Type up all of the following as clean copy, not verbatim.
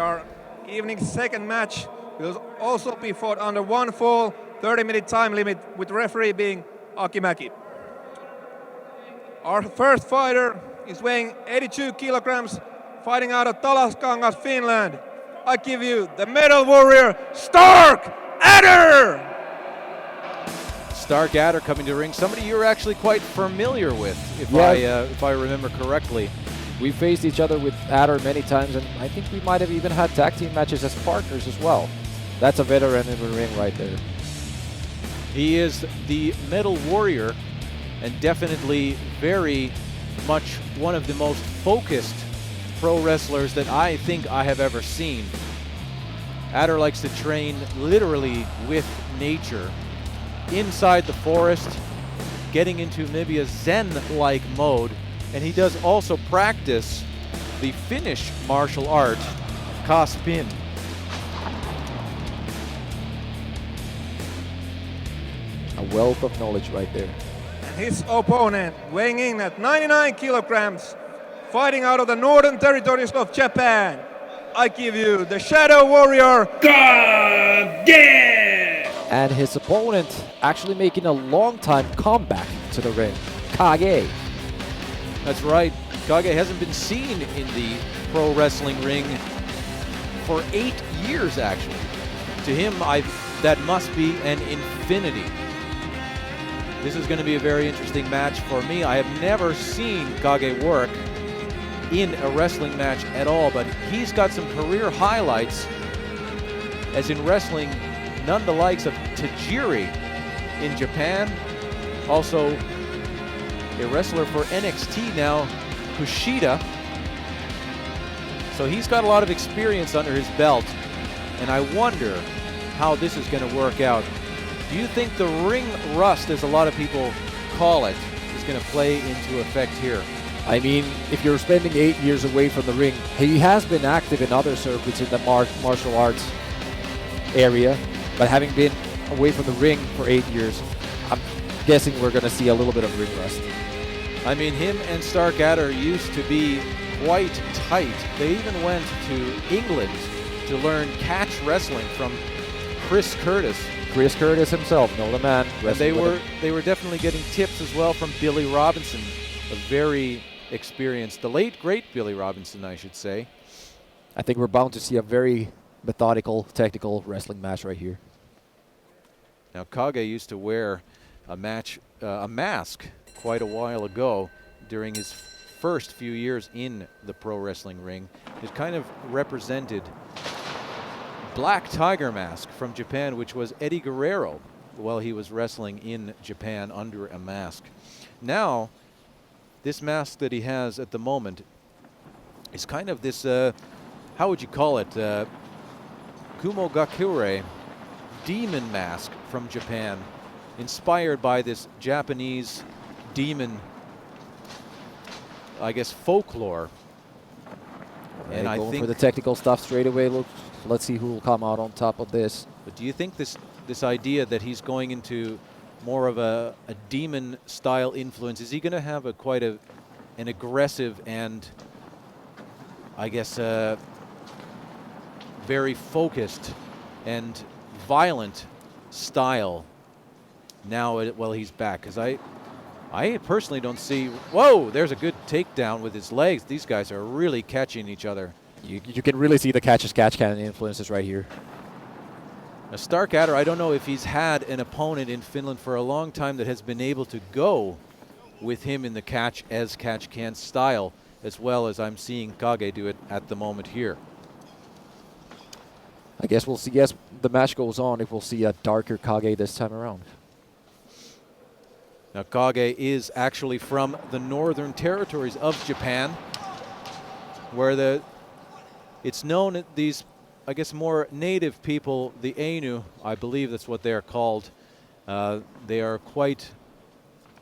Our evening's second match will also be fought under one fall, 30-minute time limit, with referee being Akimäki. Our first fighter is weighing 82 kilograms, fighting out of Talaskangas, Finland. I give you the medal warrior, Stark Adder! Stark Adder coming to the ring, somebody you're actually quite familiar with, if I remember correctly. We faced each other with Adder many times, and I think we might have even had tag team matches as partners as well. That's a veteran in the ring right there. He is the medal warrior, and definitely very much one of the most focused pro wrestlers that I think I have ever seen. Adder likes to train literally with nature, inside the forest, getting into maybe a Zen-like mode, and he does also practice the Finnish martial art, Kaspin. A wealth of knowledge right there. His opponent, weighing in at 99 kilograms, fighting out of the northern territories of Japan. I give you the Shadow Warrior, Kage! And his opponent actually making a long-time comeback to the ring, Kage. That's right. Kage hasn't been seen in the pro wrestling ring for 8 years, actually. To him, that must be an infinity. This is going to be a very interesting match for me. I have never seen Kage work in a wrestling match at all, but he's got some career highlights, as in wrestling none the likes of Tajiri in Japan. Also a wrestler for NXT now, Kushida. So he's got a lot of experience under his belt, and I wonder how this is going to work out. Do you think the ring rust, as a lot of people call it, is going to play into effect here? I mean, if you're spending 8 years away from the ring, he has been active in other circuits in the martial arts area, but having been away from the ring for 8 years, I'm guessing we're going to see a little bit of ring rust. I mean, him and Stark Adder used to be quite tight. They even went to England to learn catch wrestling from Chris Curtis. Chris Curtis himself, know the man. And they were definitely getting tips as well from Billy Robinson, a very experienced, the late great Billy Robinson, I should say. I think we're bound to see a very methodical, technical wrestling match right here. Now, Kage used to wear a mask quite a while ago during his first few years in the pro wrestling ring. It kind of represented Black Tiger mask from Japan, which was Eddie Guerrero while he was wrestling in Japan under a mask. Now, this mask that he has at the moment is kind of this, how would you call it? Kumogakure demon mask from Japan, inspired by this Japanese demon, I guess, folklore. And I think for the technical stuff straight away. Let's see who will come out on top of this. But do you think this idea that he's going into more of a demon style influence, is he going to have quite an aggressive and, I guess, very focused and violent style now while he's back? Because I personally don't see. Whoa, there's a good takedown with his legs. These guys are really catching each other. You can really see the catch can influences right here. Now, Stark Adder, I don't know if he's had an opponent in Finland for a long time that has been able to go with him in the catch can style, as well as I'm seeing Kage do it at the moment here. I guess we'll see as the match goes on if we'll see a darker Kage this time around. Now, Kage is actually from the northern territories of Japan, where it's known that these, I guess, more native people, the Ainu, I believe that's what they are called, they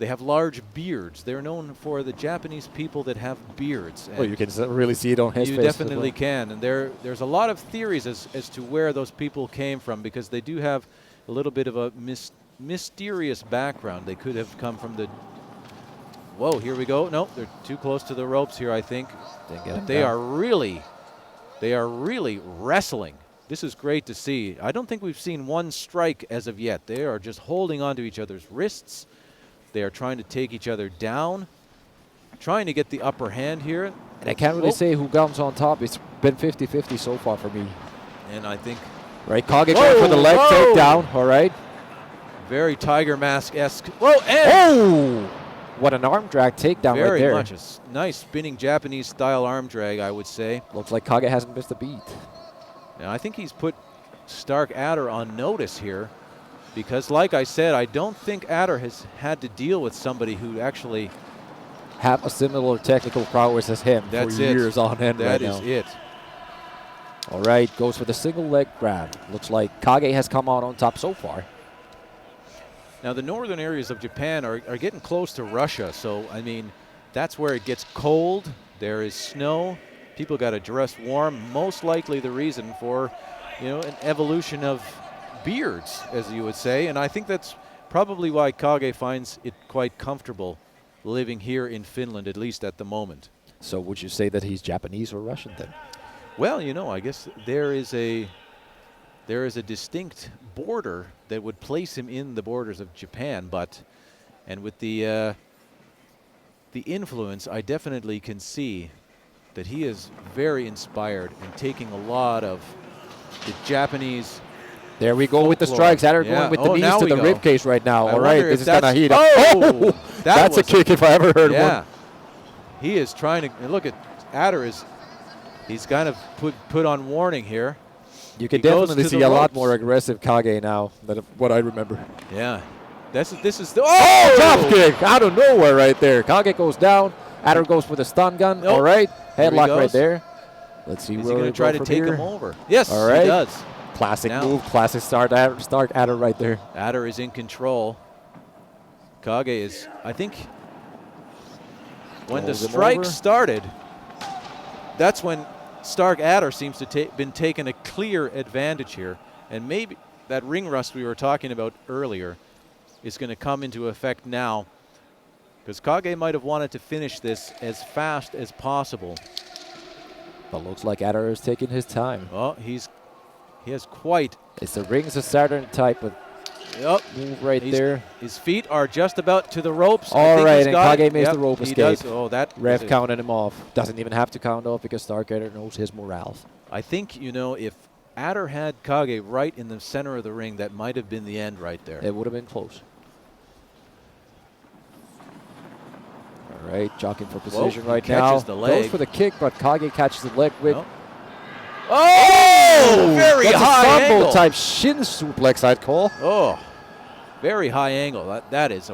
have large beards. They're known for the Japanese people that have beards. Well, you can really see it on his face. You definitely can. And there's a lot of theories as to where those people came from, because they do have a little bit of a mysterious background. They could have come from the... Whoa, here we go. No, they're too close to the ropes here, I think. But they are really They are really wrestling. This is great to see. I don't think we've seen one strike as of yet. They are just holding on to each other's wrists. They are trying to take each other down, trying to get the upper hand here. And I can't really say who comes on top. It's been 50-50 so far for me. And I think... Right, Kage going for the leg takedown. All right. Very Tiger Mask-esque. Whoa, and... Oh! What an arm drag takedown right there. Very much a nice spinning Japanese-style arm drag, I would say. Looks like Kage hasn't missed a beat. And I think he's put Stark Adder on notice here because, like I said, I don't think Adder has had to deal with somebody who actually have a similar technical prowess as him for years on end right now. That is it. All right, goes for the single leg grab. Looks like Kage has come out on top so far. Now, the northern areas of Japan are getting close to Russia, so, I mean, that's where it gets cold. There is snow. People got to dress warm. Most likely the reason for, you know, an evolution of beards, as you would say. And I think that's probably why Kage finds it quite comfortable living here in Finland, at least at the moment. So would you say that he's Japanese or Russian then? Well, you know, I guess there is a distinct border that would place him in the borders of Japan, and with the influence, I definitely can see that he is very inspired and taking a lot of the Japanese. There we go with the strikes. Adder going with the knees to the rib cage right now. All right, this is going to heat up. Oh, that's a kick if I ever heard one. Yeah, he is trying to look at Adder he's kind of put on warning here. You can definitely see a lot more aggressive Kage now than what I remember. Yeah, this is the drop kick out of nowhere right there. Kage goes down. Adder goes for the stun gun. Nope. All right, headlock right there. Let's see. Is he going to try to take him over? Yes, all right. He does. Classic move, classic Stark Adder right there. Adder is in control. Kage is, I think, when the strike started, that's when Stark Adder seems to been taking a clear advantage here. And maybe that ring rust we were talking about earlier is going to come into effect now, because Kage might have wanted to finish this as fast as possible. But looks like Adder is taking his time. Well, he has quite. It's the rings of Saturn type of move right there. His feet are just about to the ropes. All right, and Kage makes the rope escape. Does. Oh, that ref counted him off. Doesn't even have to count off because Stark Adder knows his morale. I think, you know, if Adder had Kage right in the center of the ring, that might have been the end right there. It would have been close. All right, jockeying for position right now. Catches the leg. Goes for the kick, but Kage catches the leg with. Oh, very high angle. angle. Type shin suplex, I'd call. Oh, very high angle. That's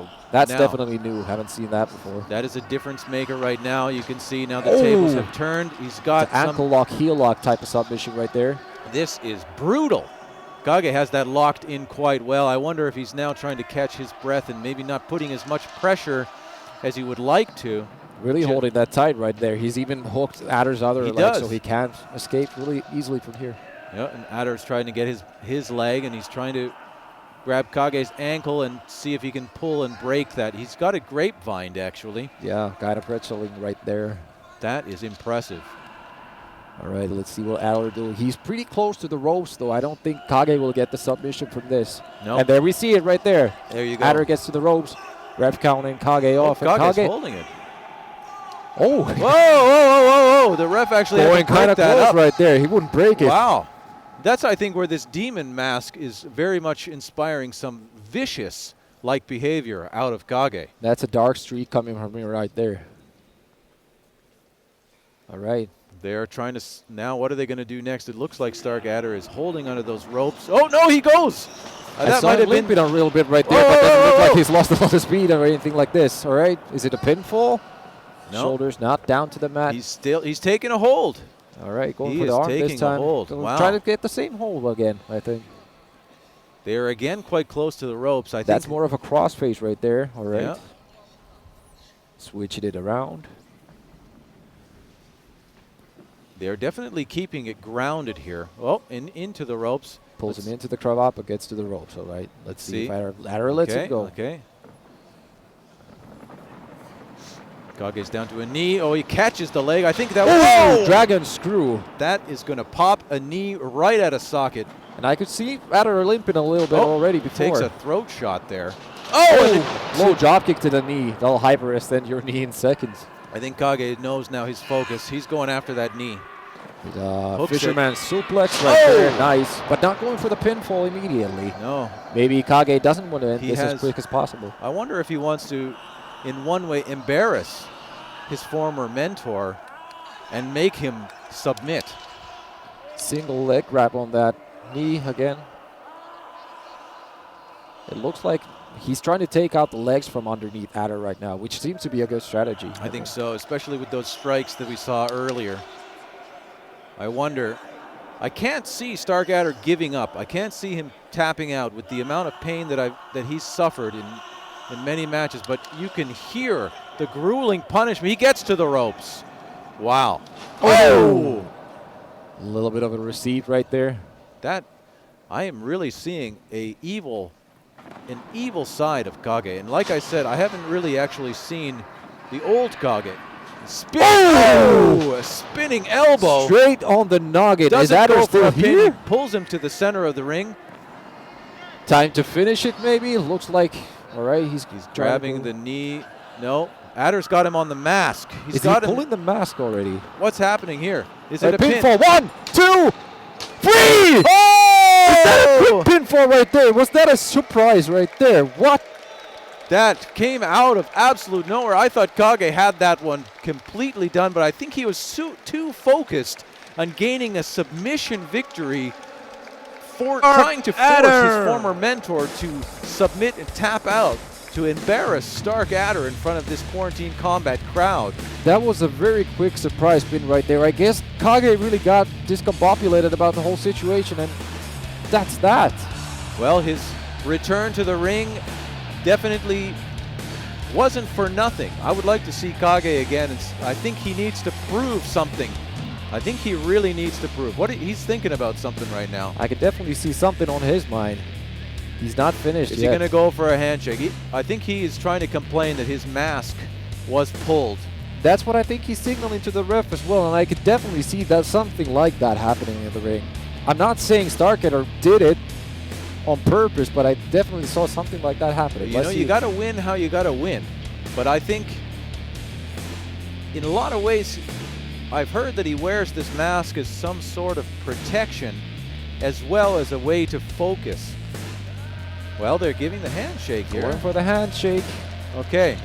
definitely new. Haven't seen that before. That is a difference maker right now. You can see now the tables have turned. He's got ankle lock, heel lock type of submission right there. This is brutal. Kage has that locked in quite well. I wonder if he's now trying to catch his breath and maybe not putting as much pressure as he would like to. Really holding that tight right there. He's even hooked Adder's other leg so he can't escape really easily from here. Yeah, and Adder's trying to get his leg, and he's trying to grab Kage's ankle and see if he can pull and break that. He's got a grapevine, actually. Yeah, got a pretzeling right there. That is impressive. All right, let's see what Adder do. He's pretty close to the ropes, though. I don't think Kage will get the submission from this. No. And there we see it right there. There you go. Adder gets to the ropes. Ref counting Kage off. Kage's holding it. Oh. Whoa. The ref actually going kind of close right there. He wouldn't break it. Wow. That's, I think, where this demon mask is very much inspiring some vicious-like behavior out of Kage. That's a dark streak coming from me right there. All right. They're trying to now. What are they going to do next? It looks like Stark Adder is holding onto those ropes. Oh no, he goes. That might have been a little bit right there, but doesn't look like he's lost a lot of speed or anything like this. All right, is it a pinfall? No. Shoulders not down to the mat. He's taking a hold. All right, going for the arm this time. Wow. Trying to get the same hold again, I think. They're again quite close to the ropes. I think that's more of a crossface right there. All right. Yeah. Switching it around. They're definitely keeping it grounded here. Oh, into the ropes. Pulls him into the cravat, but gets to the ropes. All right. Let's see if Adder lets him go. Okay. Kage's down to a knee. Oh, he catches the leg. I think that Oh, was dragon screw. that is going to pop a knee right out of socket. And I could see Adder limping a little bit already before. Takes a throat shot there. Oh, low drop kick to the knee. That'll hyperextend your knee in seconds. I think Kage knows now his focus. He's going after that knee. Fisherman suplex right there, nice. But not going for the pinfall immediately. No. Maybe Kage doesn't want to end He this has- as quick as possible. I wonder if he wants to, in one way, embarrass his former mentor and make him submit. Single leg grab on that knee again. It looks like he's trying to take out the legs from underneath Adder right now, which seems to be a good strategy. I think so, especially with those strikes that we saw earlier. I wonder. I can't see Stark Adder giving up. I can't see him tapping out with the amount of pain that he's suffered in many matches. But you can hear the grueling punishment. He gets to the ropes. Wow. Oh! A little bit of a receipt right there. That I am really seeing an evil side of Kage. And like I said, I haven't really actually seen the old Kage. A spinning elbow. Straight on the noggin. Is Doesn't Adder go for still a pin. here? He pulls him to the center of the ring. Time to finish it, maybe. Looks like. All right, he's Grabbing the knee. No, Adder's got him on the mask. He's Is got he him. pulling the mask already? What's happening here? Is A it a pin? pinfall. 1, 2, 3! Oh! Pinfall right there. Was that a surprise right there? What? That came out of absolute nowhere. I thought Kage had that one completely done, but I think he was too focused on gaining a submission victory for trying to force his former mentor to submit and tap out to embarrass Stark Adder in front of this Quarantine Combat crowd. That was a very quick surprise pin right there. I guess Kage really got discombobulated about the whole situation, and that's that. Well, his return to the ring definitely wasn't for nothing. I would like to see Kage again. I think he needs to prove something. I think he really needs to prove. He's thinking about something right now. I could definitely see something on his mind. He's not finished Is yet. he going to go for a handshake? I think he is trying to complain that his mask was pulled. That's what I think he's signaling to the ref as well, and I could definitely see that something like that happening in the ring. I'm not saying Starkadder did it on purpose, but I definitely saw something like that happening. You know, you got to win how you got to win. But I think in a lot of ways, I've heard that he wears this mask as some sort of protection as well as a way to focus. Well, they're giving the handshake here. Going for the handshake. Okay.